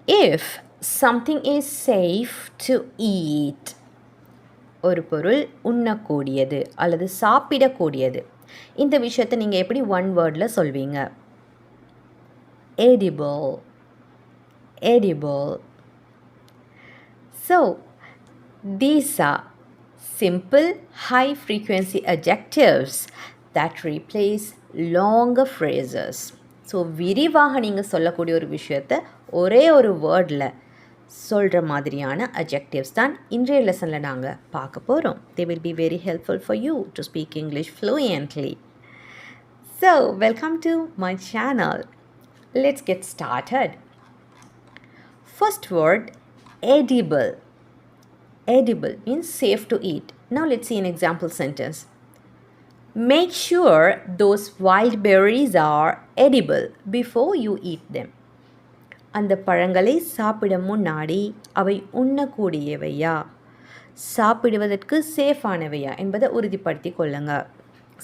if something is safe to eat, ஒரு பொருள் உண்ணக்கூடியது அல்லது சாப்பிடக்கூடியது. இந்த விஷயத்தை நீங்கள் எப்படி ஒன் வேர்டில் சொல்வீங்க? edible, edible. So these are simple high frequency adjectives that replace longer phrases. So விரிவாக நீங்கள் சொல்லக்கூடிய ஒரு விஷயத்தை ஒரே ஒரு வேர்டில் சொல்கிற மாதிரியான adjectives தான் இன்றைய லெசனில் நாங்கள் பார்க்க போகிறோம். They will be very helpful for you to speak English fluently. So welcome to my channel. Let's get started. First word, edible. Edible means safe to eat. Now let's see an example sentence. Make sure those wild berries are edible before you eat them. அந்த பழங்களை சாப்பிட முன்னாடி அவை உண்ணக்கூடியவையா, சாப்பிடுவதற்கு சேஃபானவையா என்பதை உறுதிப்படுத்தி கொள்ளுங்க.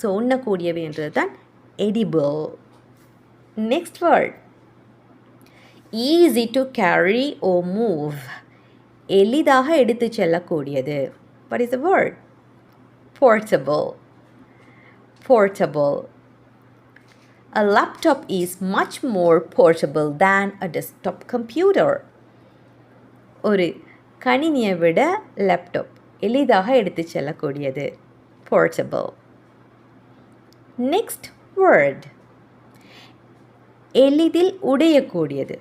So உண்ணக்கூடியவை என்றது தான் edible. Next word, easy to carry or move. எளிதாக எடுத்து செல்லக்கூடியது. What is the word? Portable. Portable. A laptop is much more portable than a desktop computer. ஒரு கணினியை விட லேப்டாப் எளிதாக எடுத்து செல்லக்கூடியது. Portable. Next word, எளிதில் உடையக்கூடியது.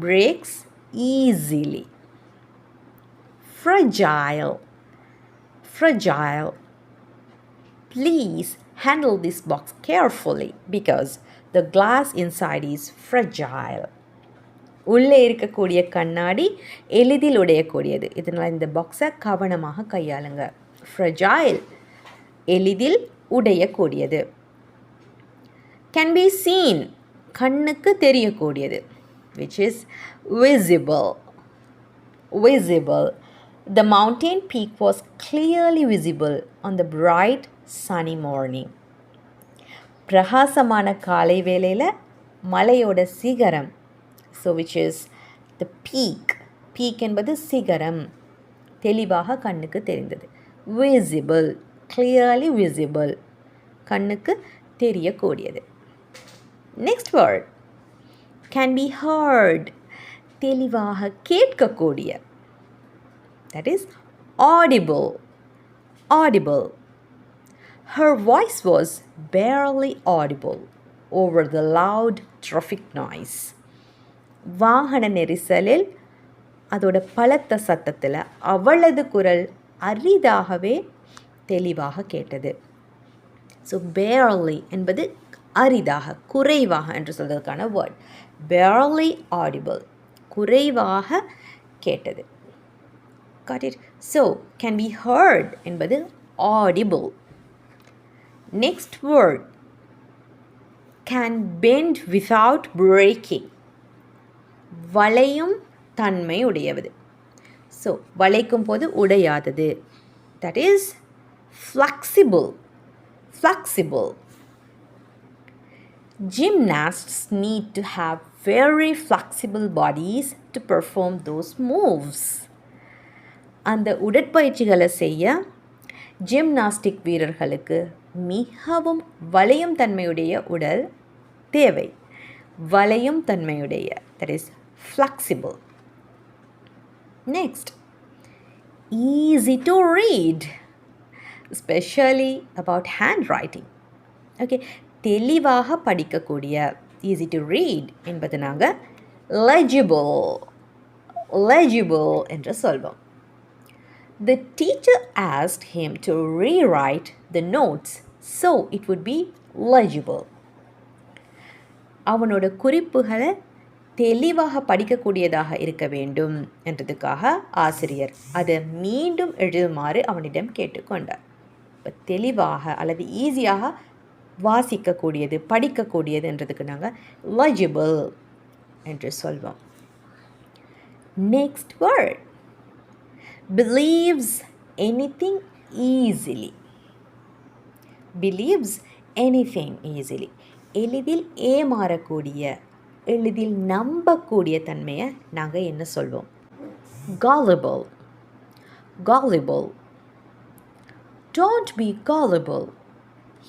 Breaks easily. Fragile. Fragile. Please handle this box carefully because the glass inside is fragile. உள்ளே இருக்கக்கூடிய கண்ணாடி எளிதில் உடையக்கூடியது. இதனால் இந்த பாக்ஸை கவனமாக கையாளுங்க. Fragile, எளிதில் உடையக்கூடியது. Can be seen, கண்ணுக்கு தெரியக்கூடியது. Which is visible. Visible. The mountain peak was clearly visible on the bright sunny morning. பிரகாசமான காலை வேளையில் மலையோட சிகரம், so which is the peak. peak என்பது சிகரம், தெளிவாக கண்ணுக்கு தெரிந்தது. Visible, clearly visible, கண்ணுக்கு தெரியக்கூடியது. Next word, can be heard, தெளிவாக கேட்கக்கூடிய. That is audible. Audible. Her voice was barely audible over the loud traffic noise. வாகன நெரிசலில் அதோட பலத்த சத்தத்தில் அவளது குரல் அரிதாகவே தெளிவாக கேட்டது. ஸோ barely என்பது அரிதாக, குறைவாக என்று சொல்வதற்கான வேர்ட். barely audible, குறைவாக கேட்டது. Got it? So can be heard என்பது audible. Next word, can bend without breaking. வளையும் தன்மை உடையது. ஸோ வளைக்கும் போது உடையாதது. That is flexible. Flexible. Gymnasts need to have very flexible bodies to perform those moves. அந்த உடற்பயிற்சிகளை செய்ய ஜிம்னாஸ்டிக் வீரர்களுக்கு மிகவும் வளையும் தன்மையுடைய உடல் தேவை. வளையும் தன்மையுடைய, that is flexible. Next, easy to read, especially about handwriting. Okay, தெளிவாக படிக்கக்கூடிய. easy to read என்பது நாங்கள் legible. legible என்று சொல்வோம். The teacher asked him to rewrite the notes so it would be legible. அவனோட குறிப்புகளை தெளிவாக படிக்கக்கூடியதாக இருக்க வேண்டும் என்றதுக்காக ஆசிரியர் அதை மீண்டும் எழுதுமாறு அவனிடம் கேட்டுக்கொண்டார். இப்போ தெளிவாக அல்லது ஈஸியாக வாசிக்கக்கூடியது, படிக்கக்கூடியது என்றதுக்கு நாங்கள் legible என்று சொல்வோம். Next word, believes anything easily. Believes anything easily. எளிதில் ஏமாறக்கூடிய எளிதில் நம்பக்கூடிய தன்மையை நாங்கள் என்ன சொல்வோம்? Gullible. Gullible. Don't be gullible.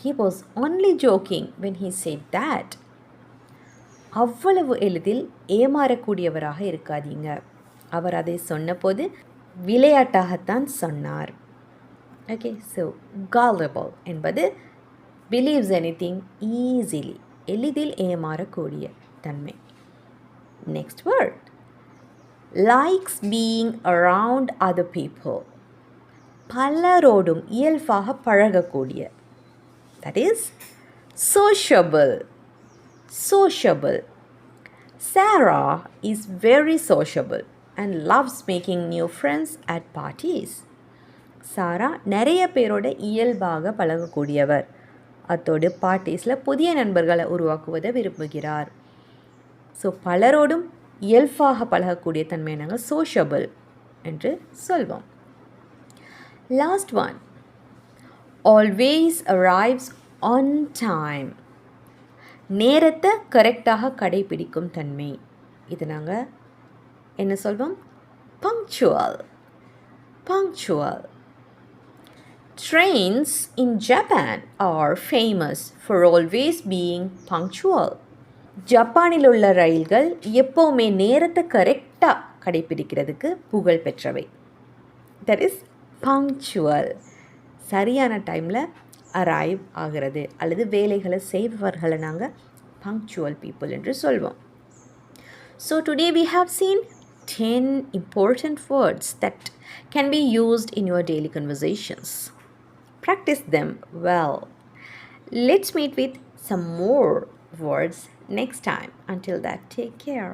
He was only joking when he said that. அவ்வளவு எளிதில் ஏமாறக்கூடியவராக இருக்காதீங்க. அவர் அதை சொன்னபோது விளையாட்டாகத்தான் சொன்னார். ஓகே, ஸோ gullible என்பது believes anything easily, எளிதில் ஏமாறக்கூடிய தன்மை. Next word, likes being around other people. பலரோடும் இயல்பாக பழகக்கூடிய. That is sociable. Sociable. Sarah is very sociable and loves making new friends at parties. சாரா நிறைய பேரோட இயல்பாக பழகக்கூடியவர். அத்தோடு பார்ட்டிஸில் புதிய நண்பர்களை உருவாக்குவதை விரும்புகிறார். ஸோ பலரோடும் இயல்பாக பழகக்கூடிய தன்மை நாங்கள் சோஷியபிள் என்று சொல்வோம். Last one, always arrives on time. நேரத்தை கரெக்டாக கடைபிடிக்கும் தன்மை. இது நாங்கள் என்ன சொல்வோம்? Punctual. Punctual. Trains in Japan are famous for always being punctual. ஜப்பானில் உள்ள ரயில்கள் எப்போவுமே நேரத்தை கரெக்டாக கடைபிடிக்கிறதுக்கு புகழ் பெற்றவை. That is punctual. சரியான டைமில் அரைவ் ஆகிறது அல்லது வேலைகளை செய்பவர்களை நாங்கள் பங்க்சுவல் பீப்புள் என்று சொல்வோம். So today we have seen 10 important words that can be used in your daily conversations. Practice them well. Let's meet with some more words next time. Until that, take care.